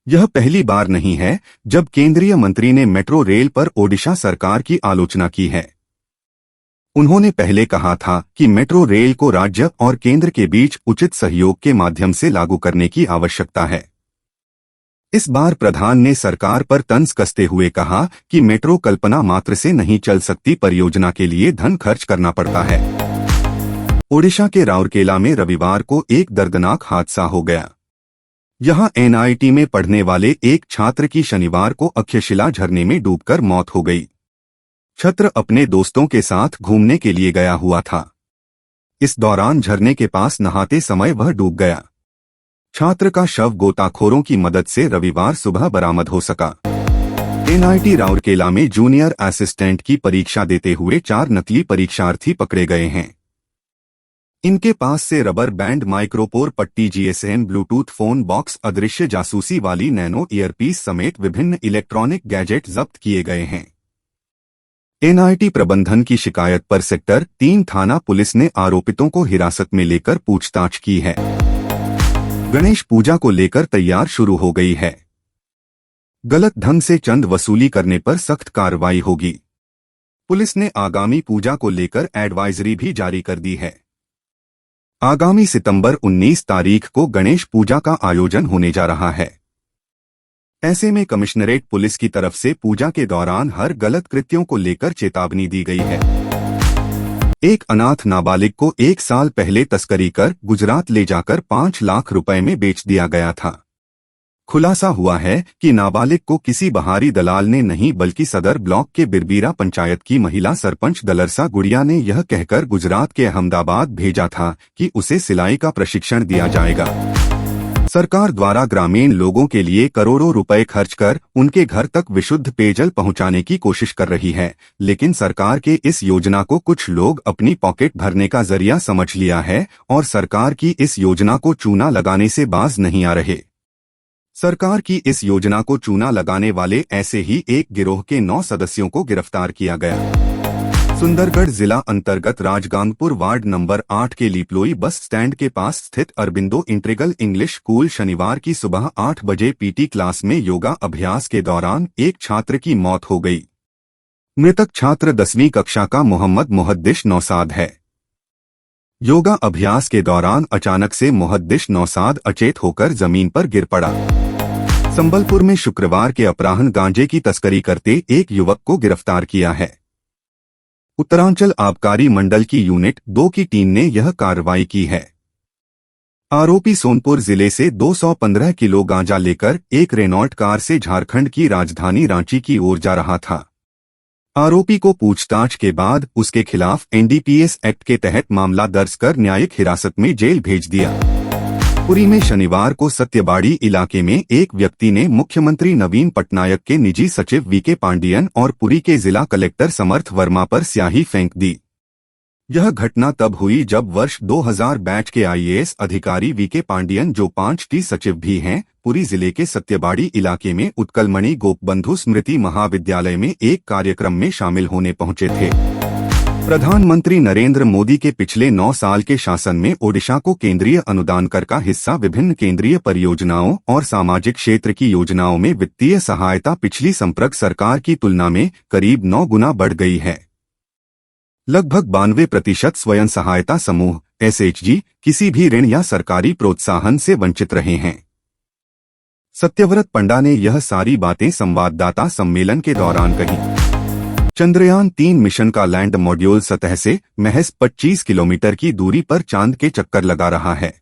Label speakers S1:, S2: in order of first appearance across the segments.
S1: यह पहली बार नहीं है जब केंद्रीय मंत्री ने मेट्रो रेल पर ओडिशा सरकार की आलोचना की है। उन्होंने पहले कहा था कि मेट्रो रेल को राज्य और केंद्र के बीच उचित सहयोग के माध्यम से लागू करने की आवश्यकता है। इस बार प्रधान ने सरकार पर तंज कसते हुए कहा कि मेट्रो कल्पना मात्र से नहीं चल सकती, परियोजना के लिए धन खर्च करना पड़ता है। ओडिशा के राउरकेला में रविवार को एक दर्दनाक हादसा हो गया। यहां एनआईटी में पढ़ने वाले एक छात्र की शनिवार को अक्षयशिला झरने में डूबकर मौत हो गई। छात्र अपने दोस्तों के साथ घूमने के लिए गया हुआ था। इस दौरान झरने के पास नहाते समय वह डूब गया। छात्र का शव गोताखोरों की मदद से रविवार सुबह बरामद हो सका। एनआईटी राउरकेला में जूनियर असिस्टेंट की परीक्षा देते हुए 4 नकली परीक्षार्थी पकड़े गए हैं। इनके पास से रबर बैंड, माइक्रोपोर पट्टी, जीएसएम, ब्लूटूथ फोन बॉक्स, अदृश्य जासूसी वाली नैनो ईयरपीस समेत विभिन्न इलेक्ट्रॉनिक गैजेट जब्त किए गए हैं। एनआईटी प्रबंधन की शिकायत पर सेक्टर 3 थाना पुलिस ने आरोपितों को हिरासत में लेकर पूछताछ की है। गणेश पूजा को लेकर तैयार शुरू हो गई है। गलत ढंग से चंद वसूली करने पर सख्त कार्रवाई होगी। पुलिस ने आगामी पूजा को लेकर एडवाइजरी भी जारी कर दी है। आगामी सितंबर 19 तारीख को गणेश पूजा का आयोजन होने जा रहा है। ऐसे में कमिश्नरेट पुलिस की तरफ से पूजा के दौरान हर गलत कृत्यों को लेकर चेतावनी दी गई है। एक अनाथ नाबालिग को 1 साल पहले तस्करी कर गुजरात ले जाकर 5 लाख रुपए में बेच दिया गया था। खुलासा हुआ है कि नाबालिग को किसी बाहरी दलाल ने नहीं बल्कि सदर ब्लॉक के बिरबीरा पंचायत की महिला सरपंच दलरसा गुड़िया ने यह कहकर गुजरात के अहमदाबाद भेजा था कि उसे सिलाई का प्रशिक्षण दिया जाएगा। सरकार द्वारा ग्रामीण लोगों के लिए करोड़ों रुपए खर्च कर उनके घर तक विशुद्ध पेयजल पहुंचाने की कोशिश कर रही है, लेकिन सरकार के इस योजना को कुछ लोग अपनी पॉकेट भरने का जरिया समझ लिया है और सरकार की इस योजना को चूना लगाने से बाज नहीं आ रहे। सरकार की इस योजना को चूना लगाने वाले ऐसे ही एक गिरोह के 9 सदस्यों को गिरफ्तार किया गया। सुंदरगढ़ जिला अंतर्गत राजगांगपुर वार्ड नंबर 8 के लिपलोई बस स्टैंड के पास स्थित अरबिंदो इंटीग्रल इंग्लिश स्कूल शनिवार की सुबह 8 बजे पीटी क्लास में योगा अभ्यास के दौरान एक छात्र की मौत हो गई। मृतक छात्र 10वीं कक्षा का मोहम्मद मुहद्दिश नौसाद है। योगा अभ्यास के दौरान अचानक से मुहद्दिश नौसाद अचेत होकर जमीन पर गिर पड़ा। संबलपुर में शुक्रवार के अपराह्न गांजे की तस्करी करते एक युवक को गिरफ्तार किया है। उत्तरांचल आबकारी मंडल की यूनिट 2 की टीम ने यह कार्रवाई की है। आरोपी सोनपुर जिले से 215 किलो गांजा लेकर एक रेनॉल्ट कार से झारखंड की राजधानी रांची की ओर जा रहा था। आरोपी को पूछताछ के बाद उसके खिलाफ एनडीपीएस एक्ट के तहत मामला दर्ज कर न्यायिक हिरासत में जेल भेज दिया। पुरी में शनिवार को सत्यबाड़ी इलाके में एक व्यक्ति ने मुख्यमंत्री नवीन पटनायक के निजी सचिव वीके पांडियन और पुरी के जिला कलेक्टर समर्थ वर्मा पर स्याही फेंक दी। यह घटना तब हुई जब वर्ष 2000 बैच के आईएएस अधिकारी वीके पांडियन, जो 5T सचिव भी हैं, पुरी जिले के सत्यबाड़ी इलाके में उत्कलमणि गोपबंधु स्मृति महाविद्यालय में एक कार्यक्रम में शामिल होने पहुंचे थे। प्रधानमंत्री नरेंद्र मोदी के पिछले 9 साल के शासन में ओडिशा को केंद्रीय अनुदान कर का हिस्सा विभिन्न केंद्रीय परियोजनाओं और सामाजिक क्षेत्र की योजनाओं में वित्तीय सहायता पिछली संप्रग सरकार की तुलना में करीब 9 गुना बढ़ गई है। लगभग 92% स्वयं सहायता समूह एसएचजी किसी भी ऋण या सरकारी प्रोत्साहन से वंचित रहे हैं। सत्यव्रत पंडा ने यह सारी बातें संवाददाता सम्मेलन के दौरान कही। चंद्रयान 3 मिशन का लैंड मॉड्यूल सतह से महज 25 किलोमीटर की दूरी पर चांद के चक्कर लगा रहा है।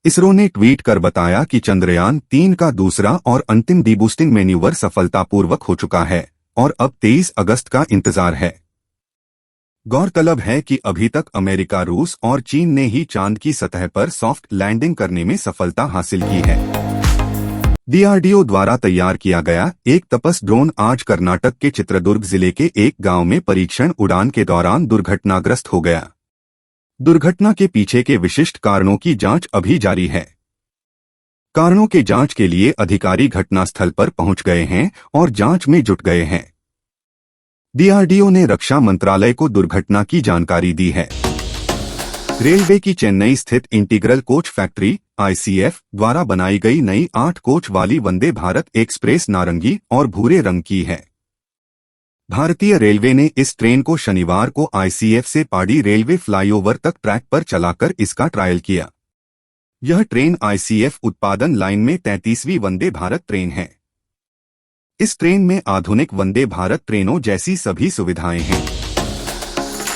S1: इसरो ने ट्वीट कर बताया कि चंद्रयान 3 का दूसरा और अंतिम डीबूस्टिंग मैन्यूवर सफलतापूर्वक हो चुका है और अब 23 अगस्त का इंतजार है। गौरतलब है कि अभी तक अमेरिका, रूस और चीन ने ही चांद की सतह पर सॉफ्ट लैंडिंग करने में सफलता हासिल की है। डीआरडीओ द्वारा तैयार किया गया एक तपस ड्रोन आज कर्नाटक के चित्रदुर्ग जिले के एक गांव में परीक्षण उड़ान के दौरान दुर्घटनाग्रस्त हो गया। दुर्घटना के पीछे के विशिष्ट कारणों की जांच अभी जारी है। कारणों के जांच के लिए अधिकारी घटनास्थल पर पहुंच गए हैं और जांच में जुट गए हैं। डीआरडीओ ने रक्षा मंत्रालय को दुर्घटना की जानकारी दी है। रेलवे की चेन्नई स्थित इंटीग्रल कोच फैक्ट्री (आईसीएफ) द्वारा बनाई गई नई 8 कोच वाली वंदे भारत एक्सप्रेस नारंगी और भूरे रंग की है। भारतीय रेलवे ने इस ट्रेन को शनिवार को आईसीएफ से पाडी रेलवे फ्लाईओवर तक ट्रैक पर चलाकर इसका ट्रायल किया। यह ट्रेन आईसीएफ उत्पादन लाइन में 33वीं वंदे भारत ट्रेन है। इस ट्रेन में आधुनिक वंदे भारत ट्रेनों जैसी सभी सुविधाएं हैं।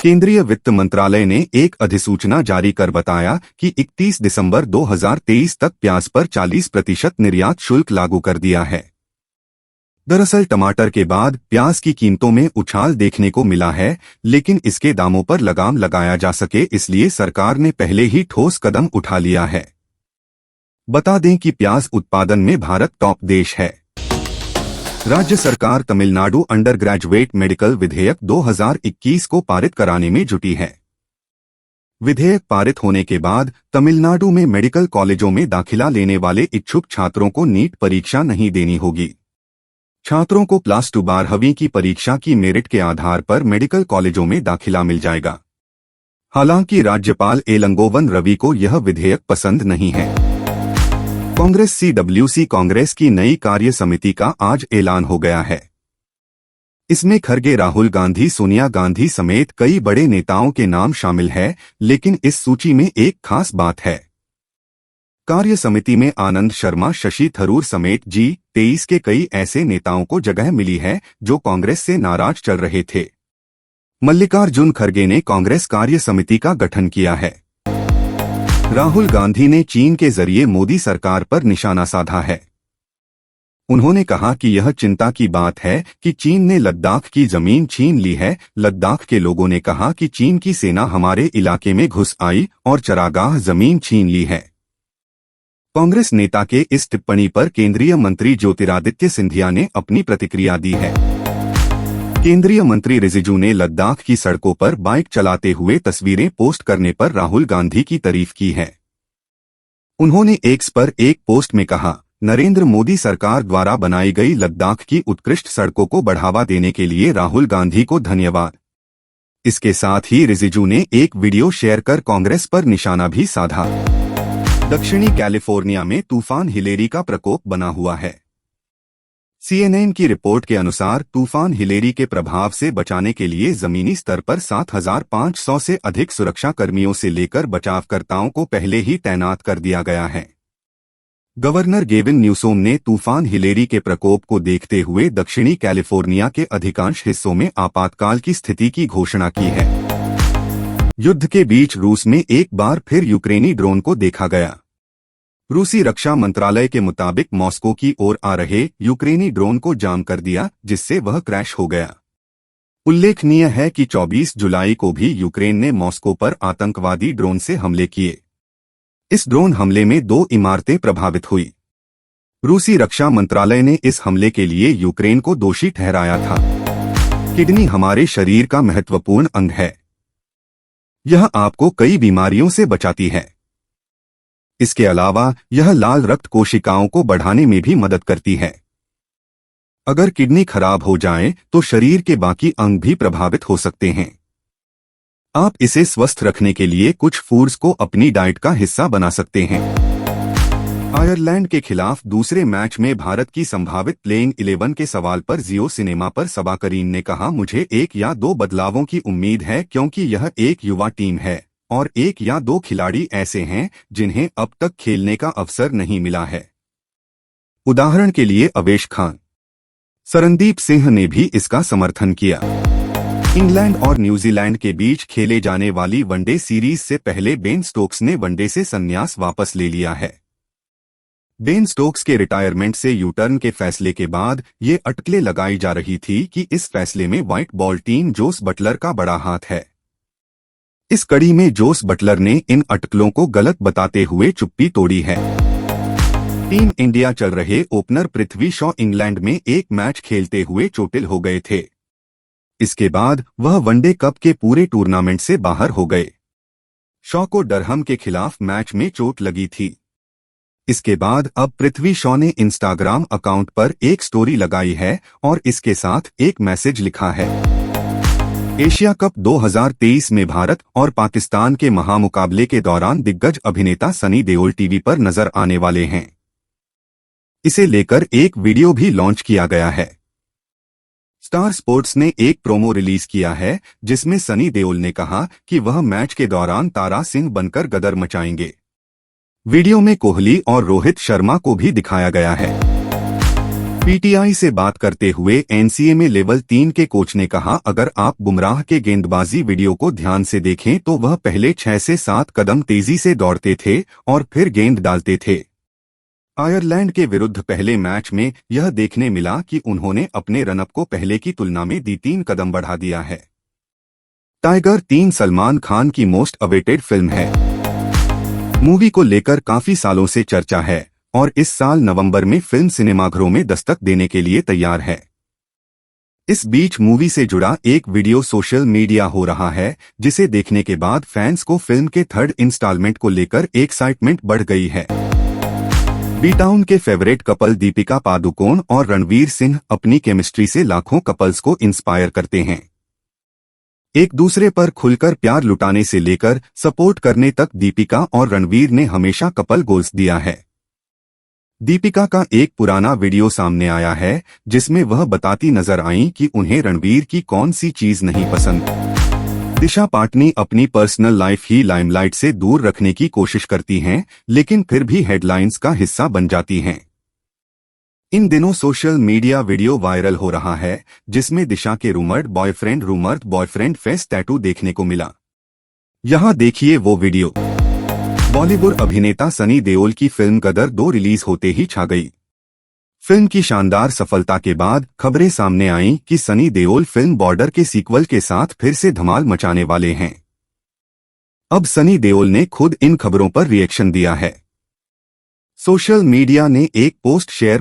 S1: केंद्रीय वित्त मंत्रालय ने एक अधिसूचना जारी कर बताया कि 31 दिसंबर 2023 तक प्याज पर 40% निर्यात शुल्क लागू कर दिया है। दरअसल टमाटर के बाद प्याज की कीमतों में उछाल देखने को मिला है, लेकिन इसके दामों पर लगाम लगाया जा सके इसलिए सरकार ने पहले ही ठोस कदम उठा लिया है। बता दें कि प्याज उत्पादन में भारत टॉप देश है। राज्य सरकार तमिलनाडु अंडर ग्रेजुएट मेडिकल विधेयक 2021 को पारित कराने में जुटी है। विधेयक पारित होने के बाद तमिलनाडु में मेडिकल कॉलेजों में दाखिला लेने वाले इच्छुक छात्रों को नीट परीक्षा नहीं देनी होगी। छात्रों को प्लस 2 12वीं की परीक्षा की मेरिट के आधार पर मेडिकल कॉलेजों में दाखिला मिल जाएगा। हालांकि राज्यपाल एलंगोवन रवि को यह विधेयक पसंद नहीं है। कांग्रेस CWC कांग्रेस की नई कार्य समिति का आज ऐलान हो गया है। इसमें खरगे, राहुल गांधी, सोनिया गांधी समेत कई बड़े नेताओं के नाम शामिल है, लेकिन इस सूची में एक खास बात है। कार्य समिति में आनंद शर्मा, शशि थरूर समेत G23 के कई ऐसे नेताओं को जगह मिली है जो कांग्रेस से नाराज चल रहे थे। मल्लिकार्जुन खरगे ने कांग्रेस कार्य समिति का गठन किया है। राहुल गांधी ने चीन के जरिए मोदी सरकार पर निशाना साधा है। उन्होंने कहा कि यह चिंता की बात है कि चीन ने लद्दाख की जमीन छीन ली है। लद्दाख के लोगों ने कहा कि चीन की सेना हमारे इलाके में घुस आई और चरागाह जमीन छीन ली है। कांग्रेस नेता के इस टिप्पणी पर केंद्रीय मंत्री ज्योतिरादित्य सिंधिया ने अपनी प्रतिक्रिया दी है। केंद्रीय मंत्री रिजिजू ने लद्दाख की सड़कों पर बाइक चलाते हुए तस्वीरें पोस्ट करने पर राहुल गांधी की तारीफ की है। उन्होंने एक्स पर एक पोस्ट में कहा, नरेंद्र मोदी सरकार द्वारा बनाई गई लद्दाख की उत्कृष्ट सड़कों को बढ़ावा देने के लिए राहुल गांधी को धन्यवाद। इसके साथ ही रिजिजू ने एक वीडियो शेयर कर कांग्रेस पर निशाना भी साधा। दक्षिणी कैलिफोर्निया में तूफान हिलेरी का प्रकोप बना हुआ है। CNN की रिपोर्ट के अनुसार तूफान हिलेरी के प्रभाव से बचाने के लिए जमीनी स्तर पर 7,500 से अधिक सुरक्षा कर्मियों से लेकर बचावकर्ताओं को पहले ही तैनात कर दिया गया है। गवर्नर गेविन न्यूसोम ने तूफान हिलेरी के प्रकोप को देखते हुए दक्षिणी कैलिफोर्निया के अधिकांश हिस्सों में आपातकाल की स्थिति की घोषणा की है। युद्ध के बीच रूस में एक बार फिर यूक्रेनी ड्रोन को देखा गया। रूसी रक्षा मंत्रालय के मुताबिक मॉस्को की ओर आ रहे यूक्रेनी ड्रोन को जाम कर दिया, जिससे वह क्रैश हो गया। उल्लेखनीय है कि 24 जुलाई को भी यूक्रेन ने मॉस्को पर आतंकवादी ड्रोन से हमले किए। इस ड्रोन हमले में 2 इमारतें प्रभावित हुई। रूसी रक्षा मंत्रालय ने इस हमले के लिए यूक्रेन को दोषी ठहराया था। किडनी हमारे शरीर का महत्वपूर्ण अंग है। यह आपको कई बीमारियों से बचाती है। इसके अलावा यह लाल रक्त कोशिकाओं को बढ़ाने में भी मदद करती है। अगर किडनी खराब हो जाए तो शरीर के बाकी अंग भी प्रभावित हो सकते हैं। आप इसे स्वस्थ रखने के लिए कुछ फूड्स को अपनी डाइट का हिस्सा बना सकते हैं। आयरलैंड के खिलाफ दूसरे मैच में भारत की संभावित प्लेइंग 11 के सवाल पर जियो सिनेमा पर सबा करीम ने कहा, मुझे 1 या 2 बदलावों की उम्मीद है क्योंकि यह एक युवा टीम है और 1 या 2 खिलाड़ी ऐसे हैं जिन्हें अब तक खेलने का अवसर नहीं मिला है। उदाहरण के लिए अवेश खान। सरनदीप सिंह ने भी इसका समर्थन किया। इंग्लैंड और न्यूजीलैंड के बीच खेले जाने वाली वनडे सीरीज से पहले बेन स्टोक्स ने वनडे से संन्यास वापस ले लिया है। बेन स्टोक्स के रिटायरमेंट से यूटर्न के फैसले के बाद ये अटकलें लगाई जा रही थी कि इस फैसले में white ball team Jos Buttler का बड़ा हाथ है। इस कड़ी में जोस बटलर ने इन अटकलों को गलत बताते हुए चुप्पी तोड़ी है। टीम इंडिया चल रहे ओपनर पृथ्वी शॉ इंग्लैंड में एक मैच खेलते हुए चोटिल हो गए थे। इसके बाद वह वनडे कप के पूरे टूर्नामेंट से बाहर हो गए। शॉ को डरहम के खिलाफ मैच में चोट लगी थी। इसके बाद अब पृथ्वी शॉ ने इंस्टाग्राम अकाउंट पर एक स्टोरी लगाई है और इसके साथ एक मैसेज लिखा है। एशिया कप 2023 में भारत और पाकिस्तान के महामुकाबले के दौरान दिग्गज अभिनेता सनी देओल टीवी पर नजर आने वाले हैं। इसे लेकर एक वीडियो भी लॉन्च किया गया है। स्टार स्पोर्ट्स ने एक प्रोमो रिलीज किया है जिसमें सनी देओल ने कहा कि वह मैच के दौरान तारा सिंह बनकर गदर मचाएंगे। वीडियो में कोहली और रोहित शर्मा को भी दिखाया गया है। पीटीआई से बात करते हुए एनसीए में लेवल 3 के कोच ने कहा, अगर आप बुमराह के गेंदबाजी वीडियो को ध्यान से देखें तो वह पहले 6 से 7 कदम तेजी से दौड़ते थे और फिर गेंद डालते थे। आयरलैंड के विरुद्ध पहले मैच में यह देखने मिला कि उन्होंने अपने रनअप को पहले की तुलना में 3 कदम बढ़ा दिया है। टाइगर 3 सलमान खान की मोस्ट अवेटेड फिल्म है। मूवी को लेकर काफी सालों से चर्चा है और इस साल नवंबर में फिल्म सिनेमाघरों में दस्तक देने के लिए तैयार है। इस बीच मूवी से जुड़ा एक वीडियो सोशल मीडिया हो रहा है, जिसे देखने के बाद फैंस को फिल्म के 3rd इंस्टॉलमेंट को लेकर एक्साइटमेंट बढ़ गई है। बी टाउन के फेवरेट कपल दीपिका पादुकोण और रणवीर सिंह अपनी केमिस्ट्री से लाखों कपल्स को इंस्पायर करते हैं। एक दूसरे पर खुलकर प्यार लुटाने से लेकर सपोर्ट करने तक दीपिका और रणवीर ने हमेशा कपल गोल्स दिया है। दीपिका का एक पुराना वीडियो सामने आया है जिसमें वह बताती नजर आईं कि उन्हें रणवीर की कौन सी चीज नहीं पसंद। दिशा पाटनी अपनी पर्सनल लाइफ ही लाइमलाइट से दूर रखने की कोशिश करती हैं, लेकिन फिर भी हेडलाइंस का हिस्सा बन जाती हैं। इन दिनों सोशल मीडिया वीडियो वायरल हो रहा है जिसमें दिशा के रूमर्ड बॉयफ्रेंड फेस टैटू देखने को मिला। यहां देखिए वो वीडियो। बॉलीवुड अभिनेता सनी देओल की फिल्म गदर 2 रिलीज होते ही छा गई। फिल्म की शानदार सफलता के बाद खबरें सामने आईं कि सनी देओल फिल्म बॉर्डर के सीक्वल के साथ फिर से धमाल मचाने वाले हैं। अब सनी देओल ने खुद इन खबरों पर रिएक्शन दिया है। सोशल मीडिया ने एक पोस्ट शेयर